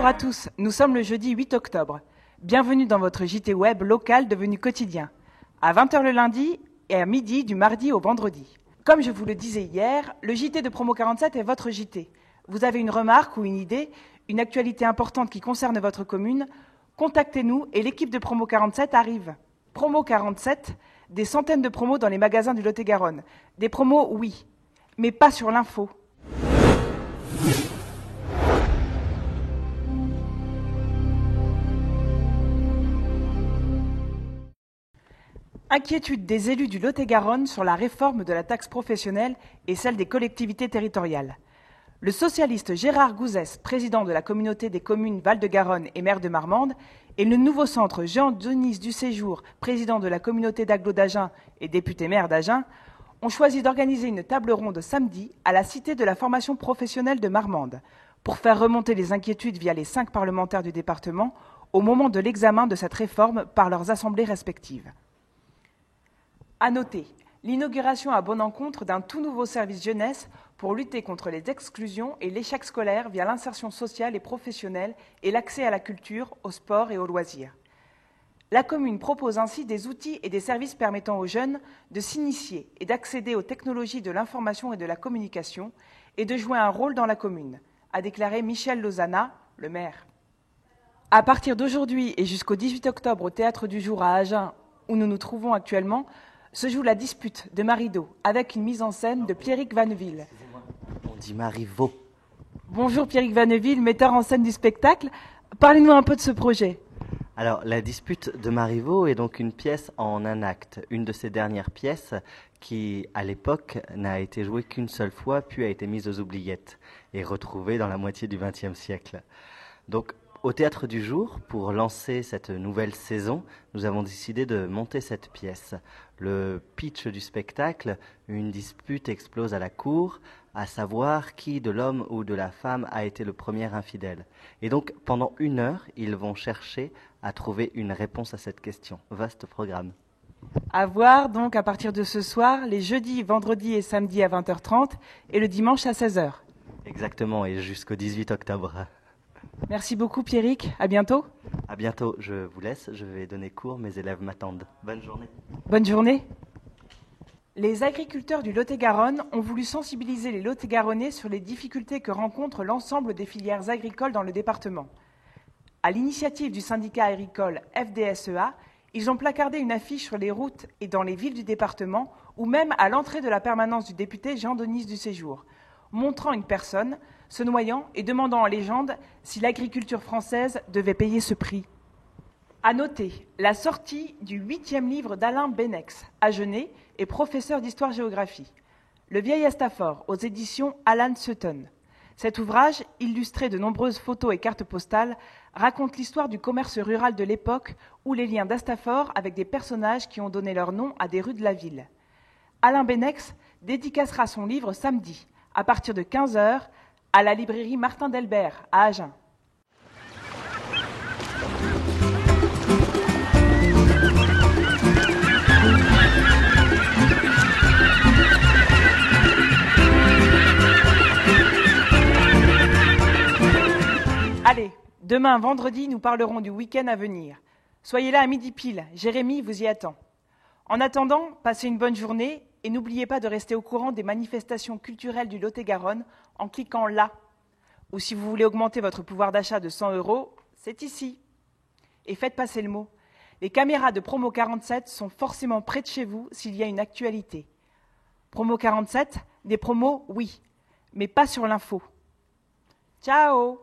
Bonjour à tous, nous sommes le jeudi 8 octobre. Bienvenue dans votre JT web local devenu quotidien, à 20h le lundi et à midi du mardi au vendredi. Comme je vous le disais hier, le JT de Promo 47 est votre JT. Vous avez une remarque ou une idée, une actualité importante qui concerne votre commune, contactez-nous et l'équipe de Promo 47 arrive. Promo 47, des centaines de promos dans les magasins du Lot-et-Garonne. Des promos, oui, mais pas sur l'info. Inquiétude des élus du Lot-et-Garonne sur la réforme de la taxe professionnelle et celle des collectivités territoriales. Le socialiste Gérard Gouzès, président de la communauté des communes Val-de-Garonne et maire de Marmande, et le nouveau centre Jean-Denis Duséjour, président de la communauté d'Aglo d'Agen et député maire d'Agen, ont choisi d'organiser une table ronde samedi à la Cité de la formation professionnelle de Marmande pour faire remonter les inquiétudes via les 5 parlementaires du département au moment de l'examen de cette réforme par leurs assemblées respectives. À noter l'inauguration à Bon-Encontre d'un tout nouveau service jeunesse pour lutter contre les exclusions et l'échec scolaire via l'insertion sociale et professionnelle et l'accès à la culture, au sport et aux loisirs. La commune propose ainsi des outils et des services permettant aux jeunes de s'initier et d'accéder aux technologies de l'information et de la communication et de jouer un rôle dans la commune, a déclaré Michel Lozana, le maire. À partir d'aujourd'hui et jusqu'au 18 octobre au Théâtre du Jour à Agen, où nous nous trouvons actuellement, se joue la dispute de Marido, avec une mise en scène de Pierrick Vanneville. On dit Marivaux. Bonjour Pierrick Vanneville, metteur en scène du spectacle. Parlez-nous un peu de ce projet. Alors, la dispute de Marivaux est donc une pièce en un acte. Une de ces dernières pièces qui, à l'époque, n'a été jouée qu'une seule fois, puis a été mise aux oubliettes et retrouvée dans la moitié du XXe siècle. Donc, au Théâtre du Jour, pour lancer cette nouvelle saison, nous avons décidé de monter cette pièce. Le pitch du spectacle, une dispute explose à la cour, à savoir qui de l'homme ou de la femme a été le premier infidèle. Et donc, pendant 1 heure, ils vont chercher à trouver une réponse à cette question. Vaste programme. À voir donc à partir de ce soir, les jeudis, vendredis et samedis à 20h30 et le dimanche à 16h. Exactement, et jusqu'au 18 octobre. Merci beaucoup Pierrick, à bientôt. À bientôt, je vous laisse, je vais donner cours, mes élèves m'attendent. Bonne journée. Bonne journée. Les agriculteurs du Lot-et-Garonne ont voulu sensibiliser les Lot-et-Garonnais sur les difficultés que rencontrent l'ensemble des filières agricoles dans le département. À l'initiative du syndicat agricole FDSEA, ils ont placardé une affiche sur les routes et dans les villes du département, ou même à l'entrée de la permanence du député Jean-Denis Duséjour, montrant une personne se noyant et demandant en légende si l'agriculture française devait payer ce prix. À noter la sortie du 8e livre d'Alain Benex, agenais et professeur d'histoire-géographie, Le vieil Astafor, aux éditions Alan Sutton. Cet ouvrage, illustré de nombreuses photos et cartes postales, raconte l'histoire du commerce rural de l'époque ou les liens d'Astafor avec des personnages qui ont donné leur nom à des rues de la ville. Alain Benex dédicacera son livre samedi, à partir de 15h, à la librairie Martin Delbert, à Agen. Allez, demain, vendredi, nous parlerons du week-end à venir. Soyez là à midi pile, Jérémy vous y attend. En attendant, passez une bonne journée et n'oubliez pas de rester au courant des manifestations culturelles du Lot-et-Garonne en cliquant là. Ou si vous voulez augmenter votre pouvoir d'achat de 100 €, c'est ici. Et faites passer le mot. Les caméras de Promo 47 sont forcément près de chez vous s'il y a une actualité. Promo 47, des promos, oui, mais pas sur l'info. Ciao!